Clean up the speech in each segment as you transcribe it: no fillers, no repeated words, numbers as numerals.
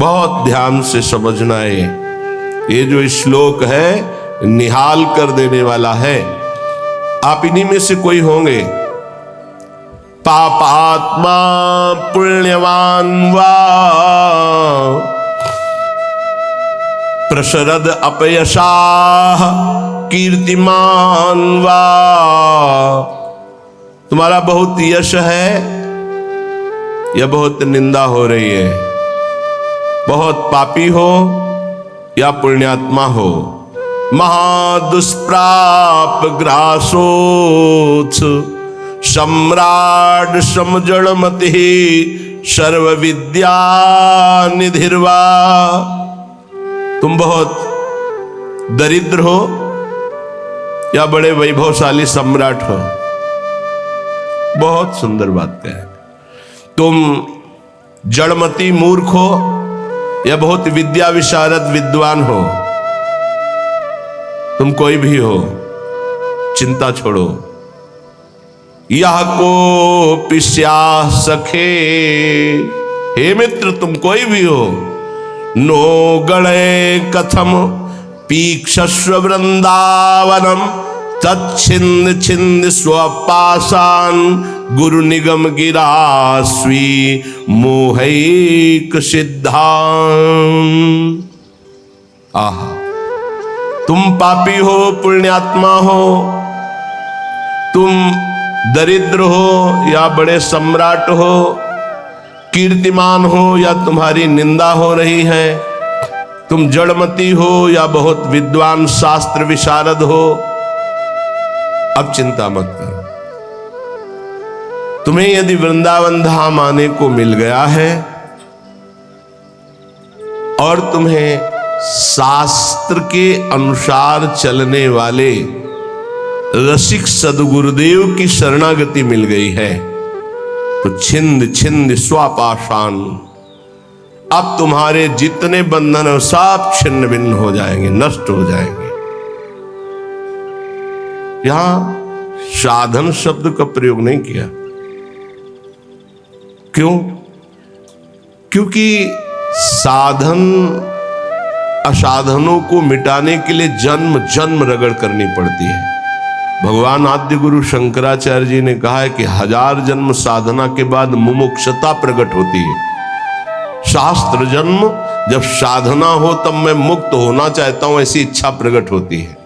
बहुत ध्यान से समझना है। ये जो श्लोक है निहाल कर देने वाला है। आप इन्हीं में से कोई होंगे। पापात्मा पुण्यवान वा प्रशरद अपयशाः कीर्तिमान वा। तुम्हारा बहुत यश है या बहुत निंदा हो रही है, बहुत पापी हो या पुण्यात्मा हो। महादुष्प्राप ग्रासोत्स सम्राट समजड़मति सर्व विद्या निधिर्वा। तुम बहुत दरिद्र हो या बड़े वैभवशाली सम्राट हो। बहुत सुंदर बात है। तुम जड़मती मूर्ख हो या बहुत विद्या विशारद विद्वान हो। तुम कोई भी हो, चिंता छोड़ो। यह को पिस्या सखे, हे मित्र तुम कोई भी हो। नो गणे कथम पीक्षस्व वृंदावनम तच्छिन्द छिन्द स्वपाशान गुरु निगम गिरास्वी मोहैक सिद्धान। आहा, तुम पापी हो पुण्यात्मा हो, तुम दरिद्र हो या बड़े सम्राट हो, कीर्तिमान हो या तुम्हारी निंदा हो रही है, तुम जड़मती हो या बहुत विद्वान शास्त्र विशारद हो। अब चिंता मत करो। तुम्हें यदि वृंदावन धाम आने को मिल गया है और तुम्हें शास्त्र के अनुसार चलने वाले रसिक सदगुरुदेव की शरणागति मिल गई है, तो छिंद छिंद स्वापाशान, अब तुम्हारे जितने बंधन हैं सब छिन्न भिन्न हो जाएंगे, नष्ट हो जाएंगे। यहां साधन शब्द का प्रयोग नहीं किया। क्यों? क्योंकि साधन असाधनों को मिटाने के लिए जन्म जन्म रगड़ करनी पड़ती है। भगवान आद्य गुरु शंकराचार्य जी ने कहा है कि 1000 जन्म साधना के बाद मुमुक्षता प्रकट होती है। शास्त्र जन्म जब साधना हो तब मैं मुक्त होना चाहता हूं ऐसी इच्छा प्रकट होती है।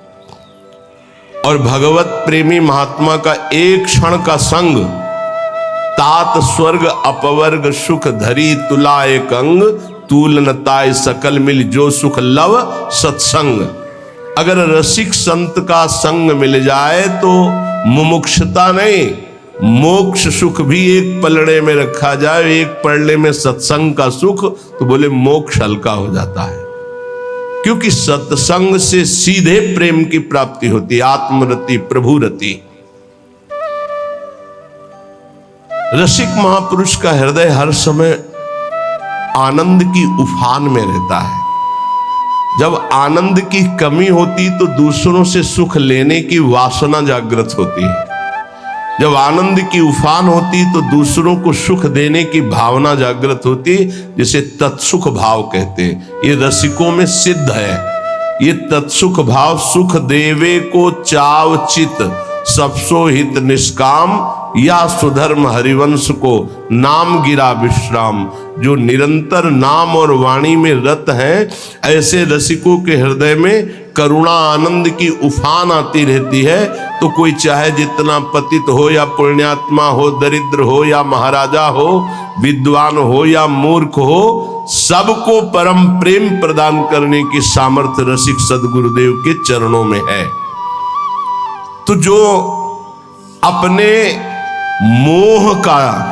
और भगवत प्रेमी महात्मा का एक क्षण का संग तात स्वर्ग अपवर्ग सुख धरी तुला एक अंग तूलनताय सकल मिल जो सुख लव सत्संग। अगर रसिक संत का संग मिल जाए तो मुमुक्षता नहीं, मोक्ष सुख भी एक पलड़े में रखा जाए, एक पलड़े में सत्संग का सुख, तो बोले मोक्ष हल्का हो जाता है। क्योंकि सत्संग से सीधे प्रेम की प्राप्ति होती है, आत्मरति प्रभुरति। रसिक महापुरुष का हृदय हर समय आनंद की उफान में रहता है। जब आनंद की कमी होती तो दूसरों से सुख लेने की वासना जागृत होती है। जब आनंद की उफान होती तो दूसरों को सुख देने की भावना जागृत होती, जिसे तत्सुख भाव कहते हैं। ये रसिकों में सिद्ध है। ये तत्सुख भाव सुख देवे को चाव चित सबसो हित निष्काम या सुधर्म हरिवंश को नाम गिरा विश्राम। जो निरंतर नाम और वाणी में रत हैं, ऐसे रसिकों के हृदय में करुणा आनंद की उफान आती रहती है। तो कोई चाहे जितना पतित हो या पुण्यात्मा हो, दरिद्र हो या महाराजा हो, विद्वान हो या मूर्ख हो, सबको परम प्रेम प्रदान करने की सामर्थ्य रसिक सदगुरुदेव के चरणों में है। तो जो अपने मोह का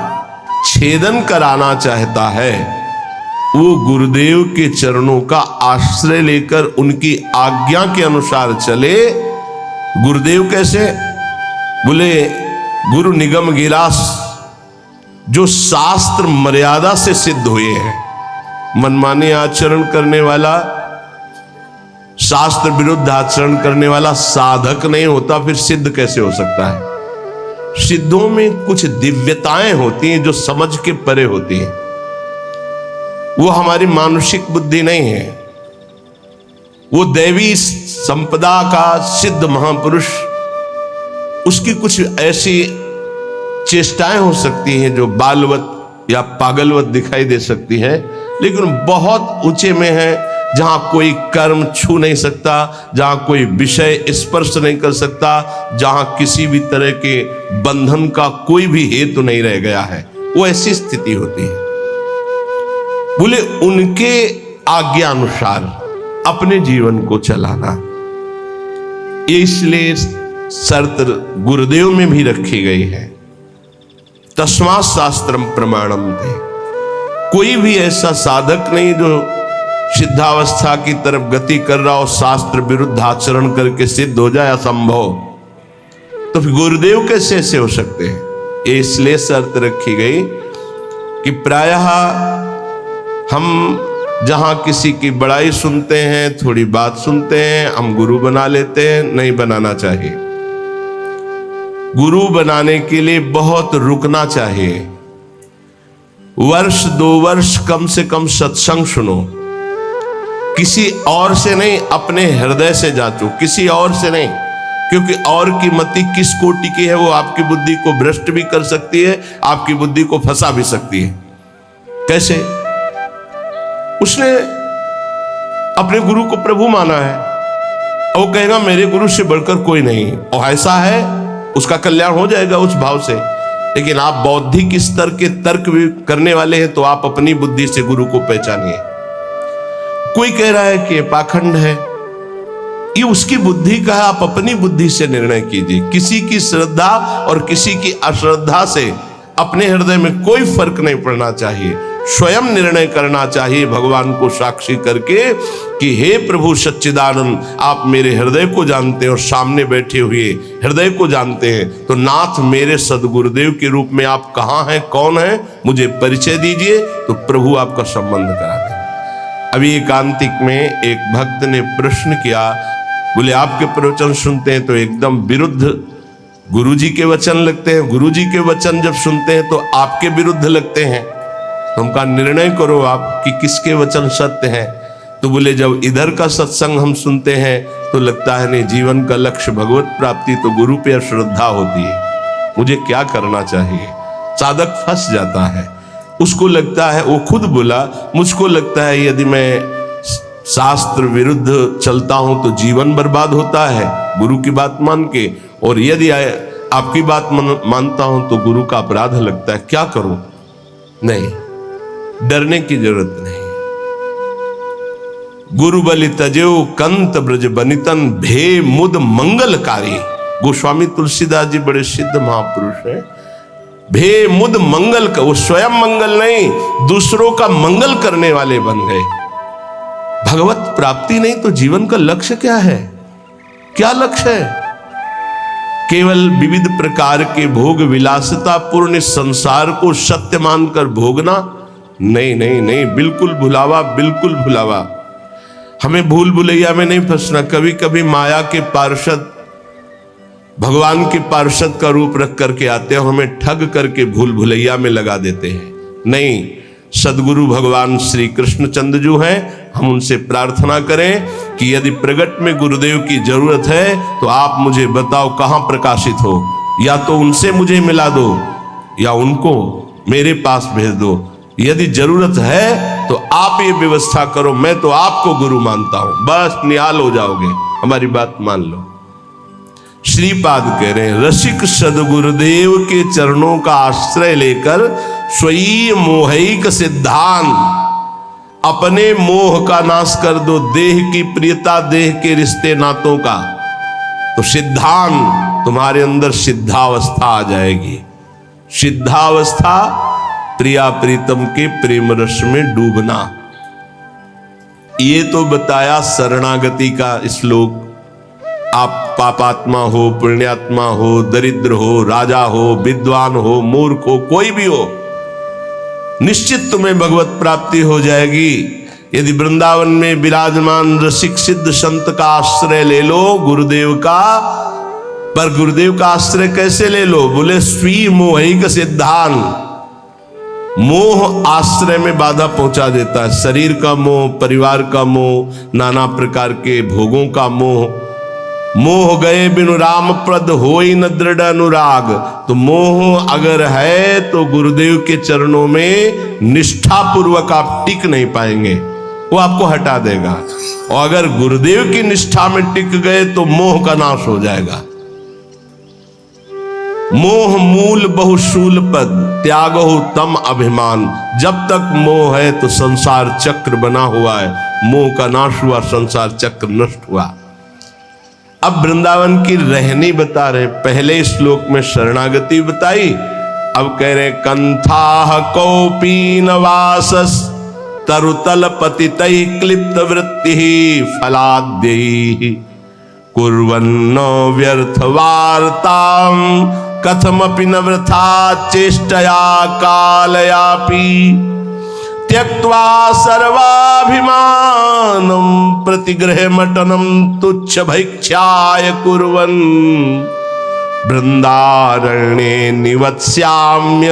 छेदन कराना चाहता है वो गुरुदेव के चरणों का आश्रय लेकर उनकी आज्ञा के अनुसार चले। गुरुदेव कैसे? बोले गुरु निगम गिरास, जो शास्त्र मर्यादा से सिद्ध हुए हैं। मनमाने आचरण करने वाला, शास्त्र विरुद्ध आचरण करने वाला साधक नहीं होता, फिर सिद्ध कैसे हो सकता है? सिद्धों में कुछ दिव्यताएं होती हैं जो समझ के परे होती हैं। वो हमारी मानुषिक बुद्धि नहीं है, वो दैवी संपदा का सिद्ध महापुरुष, उसकी कुछ ऐसी चेष्टाएं हो सकती हैं जो बालवत या पागलवत दिखाई दे सकती है, लेकिन बहुत ऊंचे में है, जहां कोई कर्म छू नहीं सकता, जहां कोई विषय स्पर्श नहीं कर सकता, जहां किसी भी तरह के बंधन का कोई भी हेतु नहीं रह गया है, वो ऐसी स्थिति होती है। बोले उनके आज्ञा अनुसार अपने जीवन को चलाना, ये इसलिए शर्त गुरुदेव में भी रखी गई है। तस्मात् शास्त्रम प्रमाणम थे। कोई भी ऐसा साधक नहीं जो सिद्धावस्था की तरफ गति कर रहा हो, शास्त्र विरुद्ध आचरण करके सिद्ध हो जाए असंभव, तो फिर गुरुदेव कैसे ऐसे हो सकते हैं? ये इसलिए शर्त रखी गई कि प्रायः हम जहां किसी की बड़ाई सुनते हैं, थोड़ी बात सुनते हैं, हम गुरु बना लेते हैं। नहीं बनाना चाहिए। गुरु बनाने के लिए बहुत रुकना चाहिए। वर्ष 2 वर्ष कम से कम सत्संग सुनो, किसी और से नहीं, अपने हृदय से जांचो, किसी और से नहीं, क्योंकि और की मति किस कोटि की है वो आपकी बुद्धि को भ्रष्ट भी कर सकती है, आपकी बुद्धि को फंसा भी सकती है। कैसे? उसने अपने गुरु को प्रभु माना है और वो कहेगा मेरे गुरु से बढ़कर कोई नहीं, और ऐसा है, उसका कल्याण हो जाएगा उस भाव से। लेकिन आप बौद्धिक स्तर के तर्क भी करने वाले हैं, तो आप अपनी बुद्धि से गुरु को पहचानिए। कोई कह रहा है कि पाखंड है, ये उसकी बुद्धि का है, आप अपनी बुद्धि से निर्णय कीजिए। किसी की श्रद्धा और किसी की अश्रद्धा से अपने हृदय में कोई फर्क नहीं पड़ना चाहिए। स्वयं निर्णय करना चाहिए भगवान को साक्षी करके कि हे प्रभु सच्चिदानंद, आप मेरे हृदय को जानते हैं और सामने बैठे हुए हृदय को जानते हैं, तो नाथ मेरे सदगुरुदेव के रूप में आप कहाँ हैं, कौन हैं, मुझे परिचय दीजिए, तो प्रभु आपका संबंध करा दें। अभी एकांतिक में एक भक्त ने प्रश्न किया, बोले आपके प्रवचन सुनते हैं तो एकदम विरुद्ध गुरुजी के वचन लगते हैं, गुरुजी के वचन जब सुनते हैं तो आपके विरुद्ध लगते हैं, तो उनका निर्णय करो आप कि किसके वचन सत्य है। तो बोले जब इधर का सत्संग हम सुनते हैं तो लगता है नहीं, जीवन का लक्ष्य भगवत प्राप्ति, तो गुरु पे श्रद्धा होती है, मुझे क्या करना चाहिए। साधक फंस जाता है, उसको लगता है, वो खुद बोला, मुझको लगता है यदि मैं शास्त्र विरुद्ध चलता हूं तो जीवन बर्बाद होता है गुरु की बात मान के, और यदि आपकी बात मानता हूं तो गुरु का अपराध लगता है, क्या करूं? नहीं, डरने की जरूरत नहीं। गुरु बलि तजेऊ कंत ब्रज बनितन भे मुद मंगलकारी। गोस्वामी तुलसीदास जी बड़े सिद्ध महापुरुष हैं। भे मुद मंगल का, वो स्वयं मंगल नहीं, दूसरों का मंगल करने वाले बन गए। भगवत प्राप्ति नहीं तो जीवन का लक्ष्य क्या है? क्या लक्ष्य है? केवल विविध प्रकार के भोग विलासिता पूर्ण संसार को सत्य मानकर भोगना? नहीं नहीं नहीं, बिल्कुल भुलावा, बिल्कुल भुलावा। हमें भूल भुलैया में नहीं फंसना। कभी कभी माया के पार्षद भगवान के पार्षद का रूप रख करके आते हैं, हमें ठग करके भूल भुलैया में लगा देते हैं। नहीं, सदगुरु भगवान श्री कृष्णचंद्र जो हैं, हम उनसे प्रार्थना करें कि यदि प्रगट में गुरुदेव की जरूरत है तो आप मुझे बताओ कहां प्रकाशित हो, या तो उनसे मुझे मिला दो या उनको मेरे पास भेज दो। यदि जरूरत है तो आप ये व्यवस्था करो, मैं तो आपको गुरु मानता हूं, बस निहाल हो जाओगे, हमारी बात मान लो। श्रीपाद कह रहे हैं, रसिक सदगुरुदेव के चरणों का आश्रय लेकर स्वयं मोहिक सिद्धांत, अपने मोह का नाश कर दो, देह की प्रियता, देह के रिश्ते नातों का, तो सिद्धांत तुम्हारे अंदर सिद्धावस्था आ जाएगी। सिद्धावस्था प्रिया प्रीतम के प्रेम रस में डूबना। ये तो बताया शरणागति का श्लोक। आप पापात्मा हो, पुण्यात्मा हो, दरिद्र हो, राजा हो, विद्वान हो, मूर्ख हो, कोई भी हो, निश्चित तुम्हें भगवत प्राप्ति हो जाएगी यदि वृंदावन में विराजमान रसिक सिद्ध संत का आश्रय ले लो, गुरुदेव का। पर गुरुदेव का आश्रय कैसे ले लो? बोले स्वी मोहिक सिद्धांत। मोह आश्रय में बाधा पहुंचा देता है। शरीर का मोह, परिवार का मोह, नाना प्रकार के भोगों का मोह। मोह गए बिनु राम प्रद होई न दृढ़ अनुराग। तो मोह अगर है तो गुरुदेव के चरणों में निष्ठा पूर्वक आप टिक नहीं पाएंगे, वो आपको हटा देगा। और अगर गुरुदेव की निष्ठा में टिक गए तो मोह का नाश हो जाएगा। मोह मूल बहुशूल पद, त्याग हो तम अभिमान। जब तक मोह है तो संसार चक्र बना हुआ है। मोह का नाश हुआ, संसार चक्र नष्ट हुआ। अब वृंदावन की रहनी बता रहे। पहले श्लोक में शरणागति बताई, अब कह रहे कंथा कौपीन वासस तरुतल पतितै क्लिप्त वृत्ति फलाद्यै कुर्वन्नो व्यर्थ वार्ताम कथमपि न वृथा चेष्टया कालयापि त्यक्त्वा सर्वाभिमानं प्रतिगृहमटनं तुच्छ भैक्षाय कुर्वन् बृन्दारण्ये निवत्स्याम्य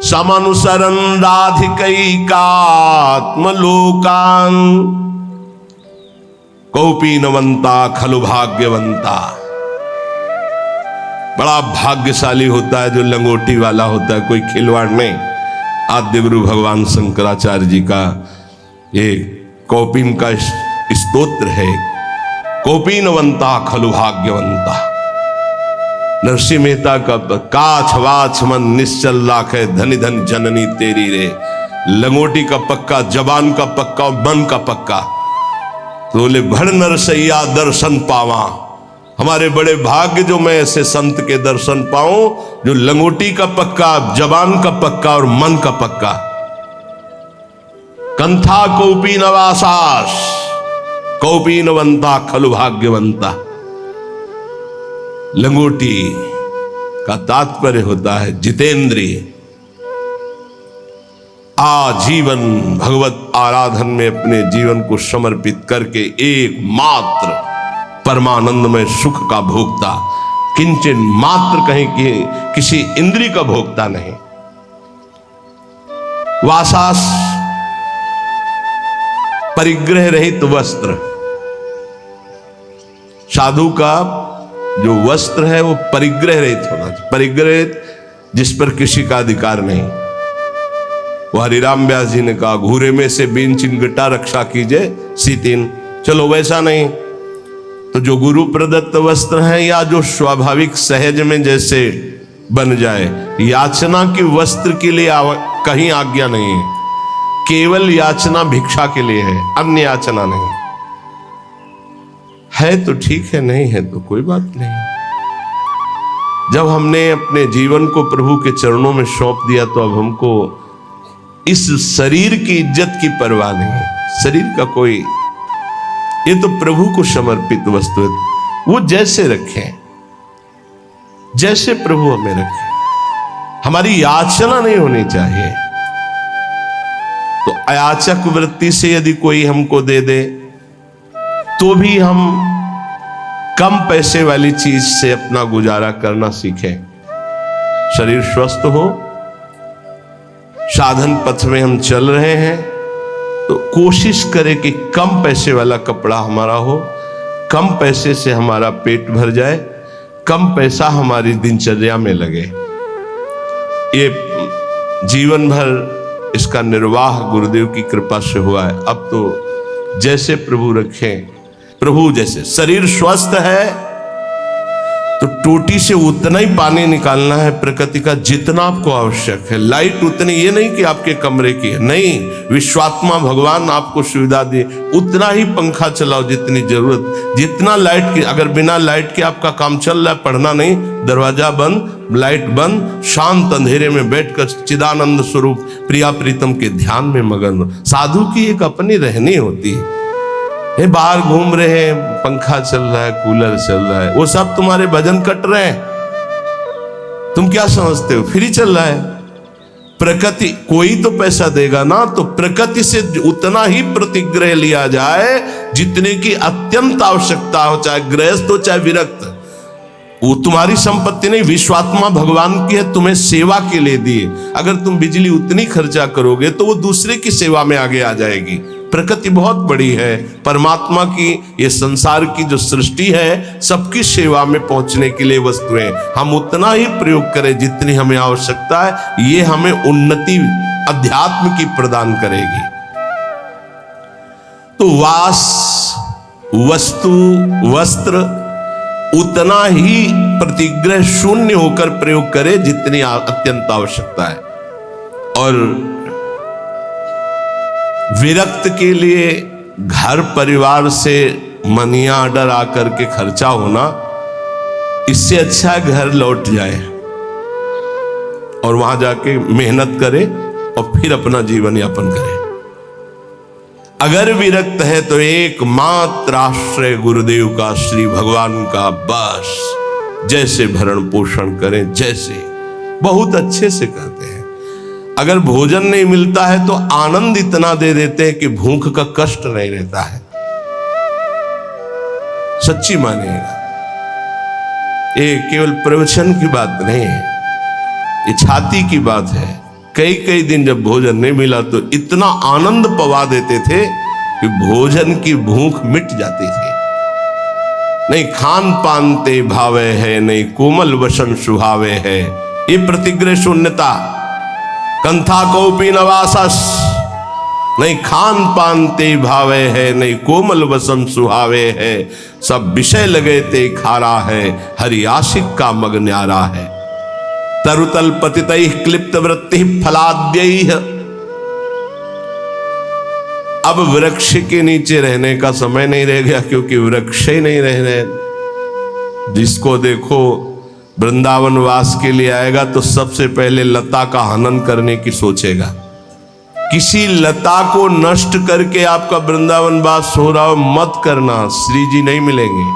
समनुसरन् राधिकैकात्मलोकान्। कौपीनवंता खलु भाग्यवंता। बड़ा भाग्यशाली होता है जो लंगोटी वाला होता है, कोई खिलवाड़ नहीं। आद्य गुरु भगवान शंकराचार्य जी का ये कौपीन का स्तोत्र है, कौपीनवंता खलु भाग्यवंता। नरसिंह मेहता का काछ वाछ मन निश्चल लाखे धनि धन जननी तेरी रे। लंगोटी का पक्का, जबान का पक्का, मन का पक्का। तो बोले भड़ नरसैया दर्शन पावा। हमारे बड़े भाग्य जो मैं ऐसे संत के दर्शन पाऊं जो लंगोटी का पक्का, जबान का पक्का और मन का पक्का। कंथा कौपीनवासास कौपीनवंता खलु भाग्यवंता। लंगोटी का तात्पर्य होता है जितेंद्रिय। आजीवन भगवत आराधन में अपने जीवन को समर्पित करके एकमात्र परमानंदमय सुख का भोक्ता, किंचन मात्र कहीं कि किसी इंद्रिय का भोक्ता नहीं। वासास परिग्रह रहित वस्त्र। साधु का जो वस्त्र है वो परिग्रह रहित होना चाहिए। परिग्रह जिस पर किसी का अधिकार नहीं। वो हरिराम व्यास जी ने कहा घूरे में से बीन चिनगटा रक्षा कीजिए सीतिन। चलो वैसा नहीं तो जो गुरु प्रदत्त वस्त्र है या जो स्वाभाविक सहज में जैसे बन जाए। याचना की वस्त्र के लिए कहीं आज्ञा नहीं है। केवल याचना भिक्षा के लिए है, अन्य याचना नहीं है। तो ठीक है, नहीं है तो कोई बात नहीं। जब हमने अपने जीवन को प्रभु के चरणों में सौंप दिया तो अब हमको इस शरीर की इज्जत की परवाह नहीं। शरीर का कोई, ये तो प्रभु को समर्पित वस्तु है। वो जैसे रखें, जैसे प्रभु हमें रखे। हमारी याचना नहीं होनी चाहिए। तो अयाचक वृत्ति से यदि कोई हमको दे दे तो भी हम कम पैसे वाली चीज से अपना गुजारा करना सीखें। शरीर स्वस्थ हो, साधन पथ में हम चल रहे हैं तो कोशिश करें कि कम पैसे वाला कपड़ा हमारा हो, कम पैसे से हमारा पेट भर जाए, कम पैसा हमारी दिनचर्या में लगे। ये जीवन भर इसका निर्वाह गुरुदेव की कृपा से हुआ है। अब तो जैसे प्रभु रखें, प्रभु जैसे। शरीर स्वस्थ है तो टोटी से उतना ही पानी निकालना है प्रकृति का जितना आपको आवश्यक है। लाइट उतनी, ये नहीं कि आपके कमरे की है, नहीं। विश्वात्मा भगवान आपको सुविधा दे, उतना ही पंखा चलाओ जितनी जरूरत। जितना लाइट की, अगर बिना लाइट के आपका काम चल रहा है, पढ़ना नहीं, दरवाजा बंद, लाइट बंद, शांत अंधेरे में बैठकर चिदानंद स्वरूप प्रिया प्रीतम के ध्यान में मगन। साधु की एक अपनी रहनी होती है। बाहर घूम रहे हैं, पंखा चल रहा है, कूलर चल रहा है, वो सब तुम्हारे भजन कट रहे हैं। तुम क्या समझते हो फ्री चल रहा है? प्रकृति कोई तो पैसा देगा ना, तो प्रकृति से उतना ही प्रतिग्रह लिया जाए जितने की अत्यंत आवश्यकता हो, चाहे गृहस्थ हो चाहे विरक्त। वो तुम्हारी संपत्ति नहीं, विश्वात्मा भगवान की है, तुम्हें सेवा के लिए दिए। अगर तुम बिजली उतनी खर्चा करोगे तो वो दूसरे की सेवा में आगे आ जाएगी। प्रकृति बहुत बड़ी है, परमात्मा की ये संसार की जो सृष्टि है सबकी सेवा में पहुंचने के लिए वस्तुएं, हम उतना ही प्रयोग करें जितनी हमें आवश्यकता है, ये हमें उन्नति अध्यात्म की प्रदान करेगी। तो वास, वस्तु, वस्त्र उतना ही प्रतिग्रह शून्य होकर प्रयोग करे जितनी अत्यंत आवश्यकता है। और विरक्त के लिए घर परिवार से मनी ऑर्डर आकर के खर्चा होना, इससे अच्छा घर लौट जाए और वहां जाके मेहनत करे और फिर अपना जीवन यापन करे। अगर विरक्त है तो एकमात्र आश्रय गुरुदेव का, श्री भगवान का, बस जैसे भरण पोषण करें, जैसे बहुत अच्छे से करते हैं। अगर भोजन नहीं मिलता है तो आनंद इतना दे देते हैं कि भूख का कष्ट नहीं रहता है। सच्ची मानिएगा, ये केवल प्रवचन की बात नहीं है, ये छाती की बात है। कई कई दिन जब भोजन नहीं मिला तो इतना आनंद पवा देते थे कि भोजन की भूख मिट जाती थी। नहीं खान पान ते भावे है, नहीं कोमल वसन सुहावे है, ये प्रतिग्रह शून्यता। कंथा कौपी नवासस, नहीं खान पान ते भावे है, नहीं कोमल वसन सुहावे है, सब विषय लगे ते खारा है, हरि आशिक का मग न्यारा है। तरुतल पतितैः क्लिप्त वृत्ति फलाद्यैः। अब वृक्ष के नीचे रहने का समय नहीं रह गया, क्योंकि वृक्ष ही नहीं रह रहे। जिसको देखो वृंदावन वास के लिए आएगा तो सबसे पहले लता का हनन करने की सोचेगा। किसी लता को नष्ट करके आपका वृंदावन वास हो रहा हो मत करना, श्री जी नहीं मिलेंगे।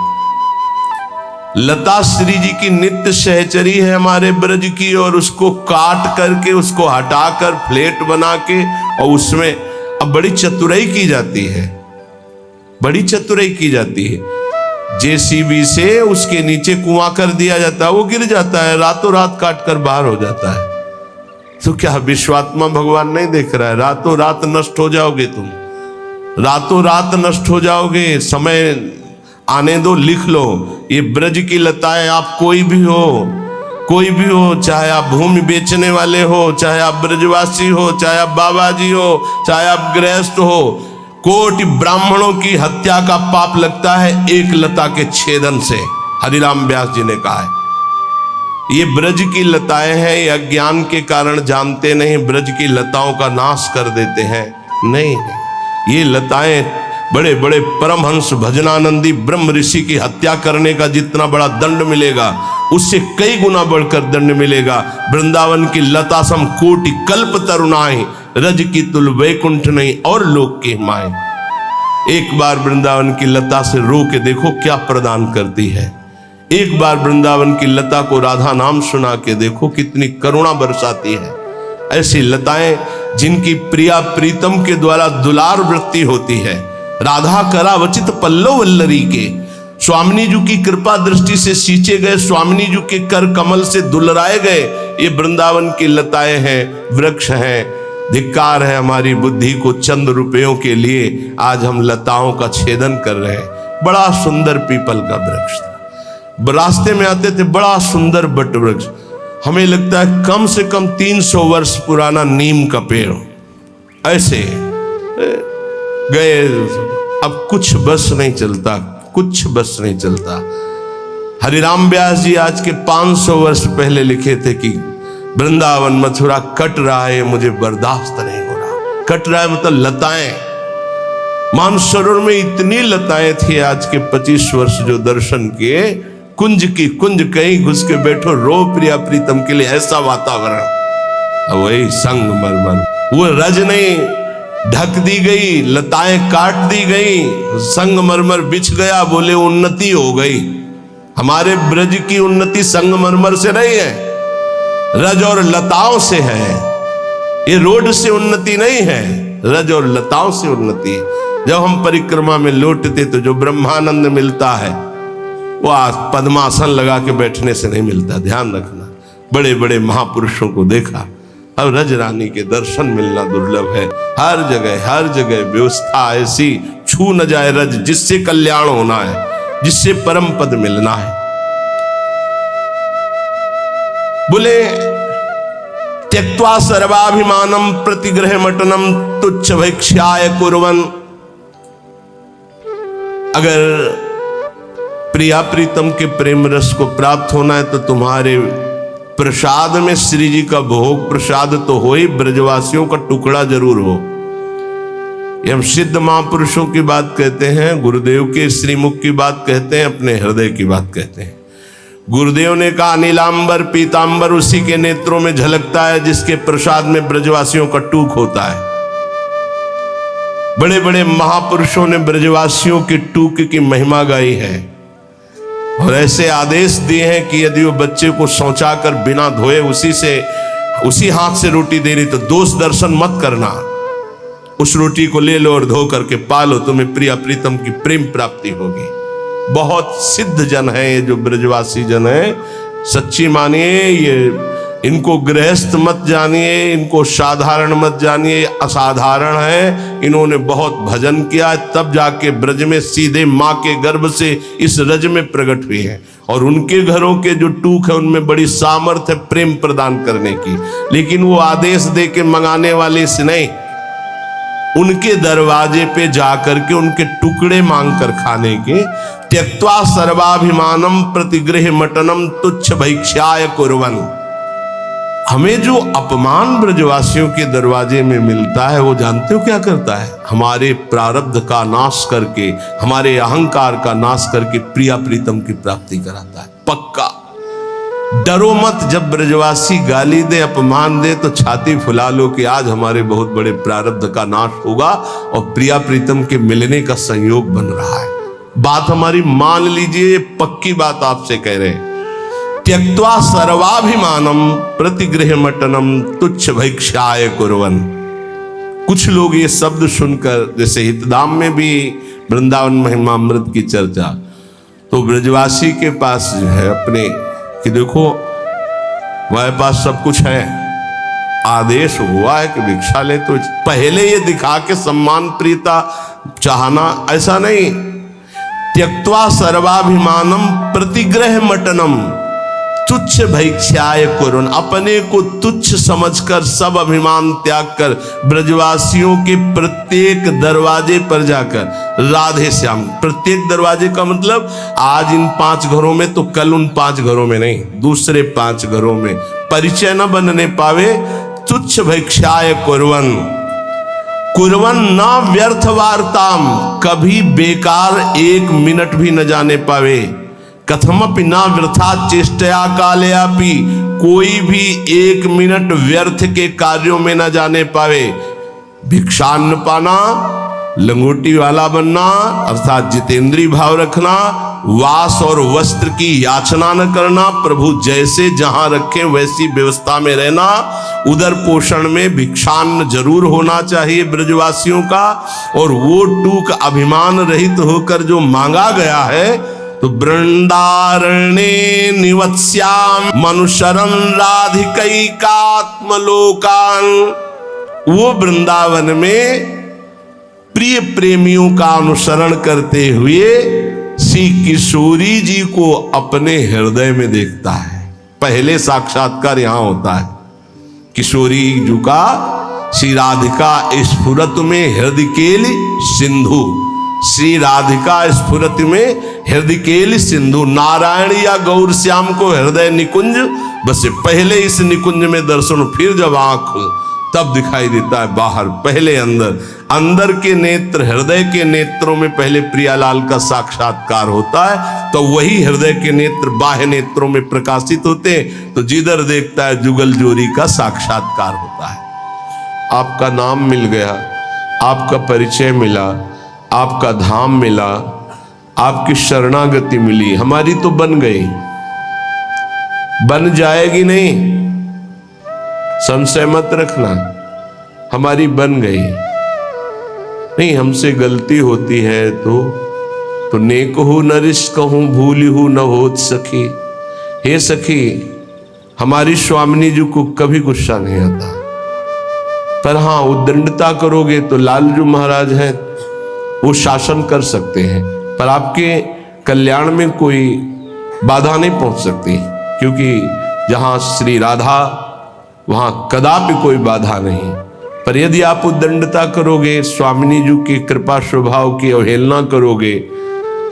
लता श्री जी की नित्य सहचरी है हमारे ब्रज की, और उसको काट करके, उसको हटाकर फ्लेट बना के, और उसमें अब बड़ी चतुराई की जाती है, बड़ी चतुराई की जाती है। जेसीबी से उसके नीचे कुआं कर दिया जाता है, वो गिर जाता है, रातों रात काट कर बाहर हो जाता है। तो क्या विश्वात्मा भगवान नहीं देख रहा है? रातों रात नष्ट हो जाओगे तुम, रातों रात नष्ट हो जाओगे। समय आने दो, लिख लो। ये ब्रज की लताएं, आप कोई भी हो, कोई भी हो, चाहे आप भूमि बेचने वाले हो, चाहे आप ब्रजवासी हो, चाहे आप बाबा जी हो, चाहे आप गृहस्थ हो, कोटि ब्राह्मणों की हत्या का पाप लगता है एक लता के छेदन से। हरिराम व्यास जी ने कहा है ये ब्रज की लताएं हैं, ये अज्ञान के कारण जानते नहीं, ब्रज की लताओं का नाश कर देते हैं। नहीं, ये लताएं बड़े बड़े परमहंस भजनानंदी ब्रह्म ऋषि की हत्या करने का जितना बड़ा दंड मिलेगा, उससे कई गुना बढ़कर दंड मिलेगा। वृंदावन की लता सम कोटि कल्प तरुणाई, रज की तुल वैकुंठ नहीं और लोक के माए। एक बार वृंदावन की लता से रो के देखो क्या प्रदान करती है। एक बार वृंदावन की लता को राधा नाम सुना के देखो कितनी करुणा बरसाती है। ऐसी लताएं जिनकी प्रिया प्रीतम के द्वारा दुलार वृत्ति होती है। राधा करावचित पल्लव वल्लरी के, स्वामिनी जी की कृपा दृष्टि से सींचे गए, स्वामिनी जी के कर कमल से दुलराए गए ये वृंदावन की लताएं हैं, वृक्ष हैं। धिक्कार है हमारी बुद्धि को, चंद रुपयों के लिए आज हम लताओं का छेदन कर रहे हैं। बड़ा सुंदर पीपल का वृक्ष था, रास्ते में आते थे, बड़ा सुंदर बट वृक्ष, हमें लगता है कम से कम 300 वर्ष पुराना नीम का पेड़। ऐसे गए, अब कुछ बस नहीं चलता, कुछ बस नहीं चलता। हरिराम व्यास जी आज के 500 वर्ष पहले लिखे थे कि वृंदावन मथुरा कट रहा है, मुझे बर्दाश्त नहीं हो रहा। कट रहा है मतलब लताएं, मानसरोवर में इतनी लताएं थी। आज के 25 वर्ष जो दर्शन किए, कुंज की कुंज, कहीं घुस के बैठो, रो प्रिया प्रीतम के लिए, ऐसा वातावरण। वही संगमरमर, वो रज नहीं ढक दी गई, लताएं काट दी गई, संगमरमर बिछ गया, बोले उन्नति हो गई। हमारे ब्रज की उन्नति संगमरमर से नहीं है, रज और लताओं से है। ये रोड से उन्नति नहीं है, रज और लताओं से उन्नति। जब हम परिक्रमा में लौटते तो जो ब्रह्मानंद मिलता है वो पद्मासन लगा के बैठने से नहीं मिलता, ध्यान रखना। बड़े बड़े महापुरुषों को देखा, अब रज रानी के दर्शन मिलना दुर्लभ है। हर जगह व्यवस्था ऐसी, छू न जाए रज, जिससे कल्याण होना है, जिससे परम पद मिलना है। बोले त्यक्त्वा सर्वाभिमानम प्रतिग्रह मटनम तुच्छ भैक्ष्याय कुर्वन्। अगर प्रिया प्रीतम के प्रेम रस को प्राप्त होना है तो तुम्हारे प्रसाद में श्री जी का भोग प्रसाद तो हो ही, ब्रजवासियों का टुकड़ा जरूर हो। ये हम सिद्ध महापुरुषों की बात कहते हैं, गुरुदेव के श्रीमुख की बात कहते हैं, अपने हृदय की बात कहते हैं। गुरुदेव ने कहा नीलांबर पीतांबर उसी के नेत्रों में झलकता है जिसके प्रसाद में ब्रजवासियों का टूक होता है। बड़े बड़े महापुरुषों ने ब्रजवासियों की टूक की महिमा गाई है और ऐसे आदेश दिए हैं कि यदि वो बच्चे को शौचा कर बिना धोए उसी हाथ से रोटी दे रही तो दोष दर्शन मत करना, उस रोटी को ले लो और धो करके पालो, तुम्हें प्रिया प्रीतम की प्रेम प्राप्ति होगी। बहुत सिद्ध जन है ये जो ब्रजवासी जन है, सच्ची मानिए, ये इनको गृहस्थ मत जानिए, इनको साधारण मत जानिए, असाधारण है। इन्होंने बहुत भजन किया तब जाके ब्रज में सीधे माँ के गर्भ से इस रज में प्रकट हुए हैं और उनके घरों के जो टूक है उनमें बड़ी सामर्थ्य है प्रेम प्रदान करने की। लेकिन वो आदेश दे के मंगाने वाले से नहीं, उनके दरवाजे पे जाकर के उनके टुकड़े मांग कर खाने के। त्यक्त्वा सर्वाभिमानम प्रतिगृह मटनम तुच्छ भैक्ष्याय कुर्वन्। हमें जो अपमान ब्रजवासियों के दरवाजे में मिलता है वो जानते हो क्या करता है? हमारे प्रारब्ध का नाश करके, हमारे अहंकार का नाश करके प्रिया प्रीतम की प्राप्ति कराता है। पक्का डरो मत, जब ब्रजवासी गाली दे अपमान दे तो छाती फुला लो कि आज हमारे बहुत बड़े प्रारब्ध का नाश होगा और प्रिया प्रीतम के मिलने का संयोग बन रहा है। बात हमारी मान लीजिए, पक्की बात आपसे कह रहे हैं। त्यक्त्वा सर्वाभिमानम प्रतिगृह मटनम तुच्छ भैक्ष्याय कुर्वन्। कुछ लोग ये शब्द सुनकर, जैसे हितधाम में भी वृंदावन महिमा अमृत की चर्चा, तो ब्रजवासी के पास जो है अपने कि देखो हमारे पास सब कुछ है, आदेश हुआ है कि भिक्षा ले, तो पहले ये दिखा के सम्मान प्रीता चाहना, ऐसा नहीं। त्यक्त्वा सर्वाभिमानम प्रतिग्रह मटनम तुच्छ भैक्ष्याय कुर्वन्। अपने को तुच्छ समझकर सब अभिमान त्याग कर ब्रजवासियों के प्रत्येक दरवाजे पर जाकर राधे श्याम, प्रत्येक दरवाजे का मतलब आज इन 5 घरों में तो कल उन 5 घरों में नहीं, दूसरे 5 घरों में परिचय न बनने पावे। तुच्छ भैक्ष्याय कुर्वन्। कुर्वन् न व्यर्थ वार्ताम, कभी बेकार 1 मिनट भी न जाने पावे। कथमपि न वृथा चेष्टया कालयापि, कोई भी 1 मिनट व्यर्थ के कार्यों में न जाने पावे। भिक्षान्न पाना, लंगोटी वाला बनना अर्थात जितेंद्रीय भाव रखना, वास और वस्त्र की याचना न करना, प्रभु जैसे जहां रखे वैसी व्यवस्था में रहना, उदर पोषण में भिक्षान्न जरूर होना चाहिए ब्रजवासियों का। और वो टूक अभिमान रहित होकर जो मांगा गया है, तो वृंदारण्ये निवत्स्याम मनुशरं राधिकैकात्मलोकान। वो वृंदावन में प्रिय प्रेमियों का अनुसरण करते हुए श्री किशोरी जी को अपने हृदय में देखता है। पहले साक्षात्कार यहां होता है किशोरी जी का। श्री राधिका स्फुरत में हृदय केल सिंधु, श्री राधिका स्फुरत में हृदय केल सिंधु। नारायण या गौर श्याम को हृदय निकुंज, बस पहले इस निकुंज में दर्शन, फिर जब आंख तब दिखाई देता है बाहर, पहले अंदर। अंदर के नेत्र, हृदय के नेत्रों में पहले प्रियालाल का साक्षात्कार होता है, तो वही हृदय के नेत्र बाह्य नेत्रों में प्रकाशित होते हैं, तो जिधर देखता है जुगल जोरी का साक्षात्कार होता है। आपका नाम मिल गया, आपका परिचय मिला, आपका धाम मिला, आपकी शरणागति मिली, हमारी तो बन गई, बन जाएगी नहीं, संशय मत रखना, हमारी बन गई। नहीं, हमसे गलती होती है तो तो नेक हूँ नरिश कहूँ भूली हूँ न होत सखी। हे सखी, हमारी स्वामिनी जी को कभी गुस्सा नहीं आता, पर हाँ उद्दंडता करोगे तो लालजू महाराज हैं, वो शासन कर सकते हैं, पर आपके कल्याण में कोई बाधा नहीं पहुंच सकती, क्योंकि जहां श्री राधा वहां कदापि कोई बाधा नहीं। पर यदि आप उद्दंडता करोगे, स्वामिनी जी की कृपा स्वभाव की अवहेलना करोगे,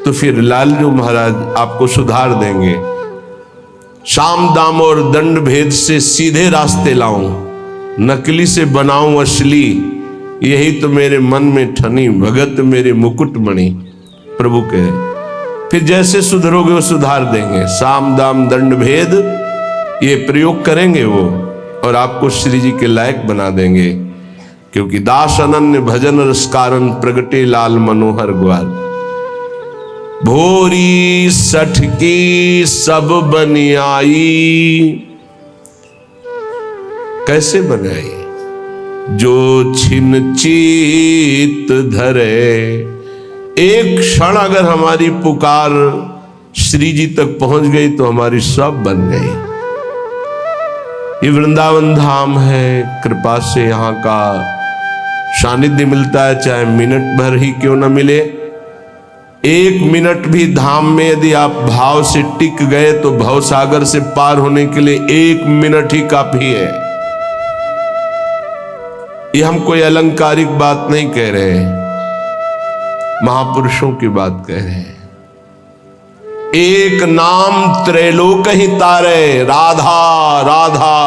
तो फिर लालजू महाराज आपको सुधार देंगे। साम दाम और दंड भेद से सीधे रास्ते लाऊं, नकली से बनाऊं असली, यही तो मेरे मन में ठनी भगत मेरे मुकुट मणि। प्रभु कहे फिर जैसे सुधरोगे वो सुधार देंगे। साम दाम दंड भेद ये प्रयोग करेंगे वो, और आपको श्री जी के लायक बना देंगे, क्योंकि दास अनन्य भजन रस कारण प्रगटे लाल मनोहर ग्वाल। भोरी सठ की सब बनियाई, कैसे बनाई? जो छिन चीत धरे। एक क्षण अगर हमारी पुकार श्री जी तक पहुंच गई तो हमारी सब बन गई। ये वृंदावन धाम है, कृपा से यहाँ का सानिध्य मिलता है, चाहे मिनट भर ही क्यों न मिले। एक मिनट भी धाम में यदि आप भाव से टिक गए तो भव सागर से पार होने के लिए एक मिनट ही काफी है। ये हम कोई अलंकारिक बात नहीं कह रहे, महापुरुषों की बात कह रहे हैं। एक नाम त्रैलोक ही तारे, राधा राधा।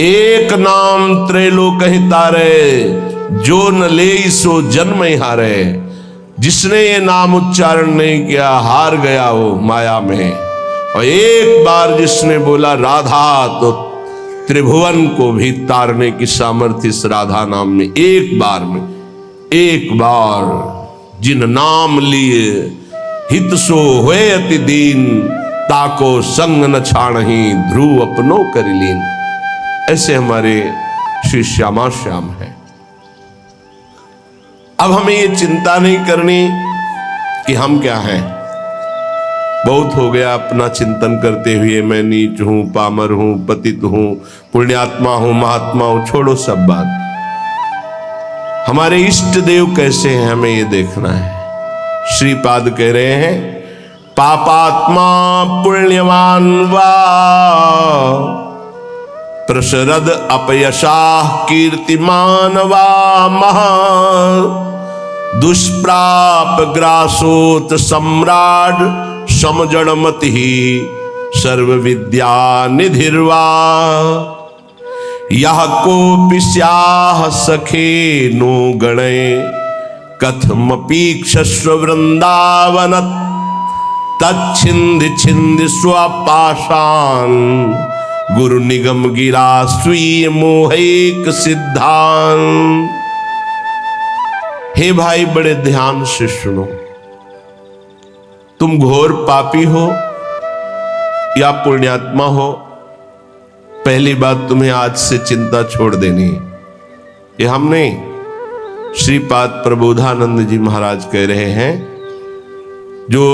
एक नाम त्रैलोक ही तारे, जो न ले सो जन्म ही हारे। जिसने ये नाम उच्चारण नहीं किया हार गया वो माया में। और एक बार जिसने बोला राधा तो त्रिभुवन को भी तारने की सामर्थ्य इस राधा नाम में। एक बार में, एक बार जिन नाम लिए हित सो होए अति दीन, ताको संग न छाणही ध्रुव अपनो कर लीन। ऐसे हमारे श्री श्यामा श्याम है। अब हमें ये चिंता नहीं करनी कि हम क्या हैं। बहुत हो गया अपना चिंतन करते हुए, मैं नीच हूं, पामर हूं, पतित हूं, पुण्यात्मा हूं, महात्मा हूं। छोड़ो सब बात। हमारे इष्ट देव कैसे हैं हमें ये देखना है। श्रीपाद कह रहे हैं पापात्मा पुण्यवान वा, प्रसरद अपयशाह कीर्तिमान वा महा, दुष्प्राप ग्रासोत सम्राट समजड़मति सर्व विद्या निधिर्वा। यह कोपि स्याह सखे नो गणे, कथमपीक्षस्व वृंदावन, तच्छिंद छिंद स्वपाशान, गुरु निगम गिरा स्वीय मोहिक सिद्धांत। हे भाई बड़े ध्यान से सुनो, तुम घोर पापी हो या पुण्यात्मा हो, पहली बात तुम्हें आज से चिंता छोड़ देनी। ये हम नहीं, श्रीपाद प्रबोधानंद जी महाराज कह रहे हैं। जो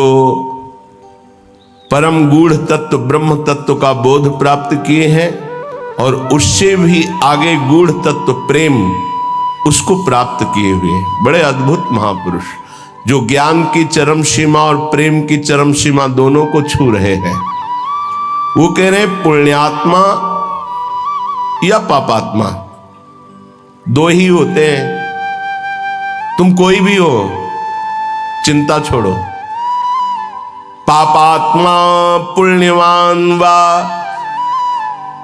परम गूढ़ तत्व ब्रह्म तत्व का बोध प्राप्त किए हैं और उससे भी आगे गूढ़ तत्व प्रेम उसको प्राप्त किए हुए बड़े अद्भुत महापुरुष, जो ज्ञान की चरम सीमा और प्रेम की चरम सीमा दोनों को छू रहे हैं। वो कह रहे हैं पुण्यात्मा या पापात्मा दो ही होते हैं। तुम कोई भी हो, चिंता छोड़ो। पापात्मा पुण्यवान वा,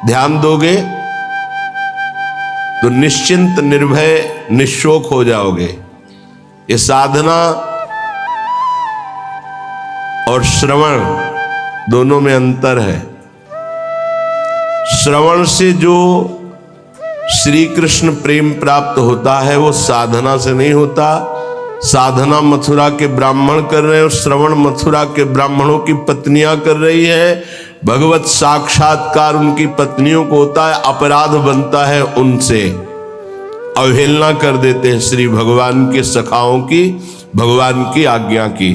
ध्यान दोगे तो निश्चिंत निर्भय निशोक हो जाओगे। ये साधना और श्रवण दोनों में अंतर है। श्रवण से जो श्री कृष्ण प्रेम प्राप्त होता है वो साधना से नहीं होता। साधना मथुरा के ब्राह्मण कर रहे हैं और श्रवण मथुरा के ब्राह्मणों की पत्नियां कर रही है। भगवत साक्षात्कार उनकी पत्नियों को होता है, अपराध बनता है उनसे। अवहेलना कर देते हैं श्री भगवान के सखाओं की, भगवान की आज्ञा की।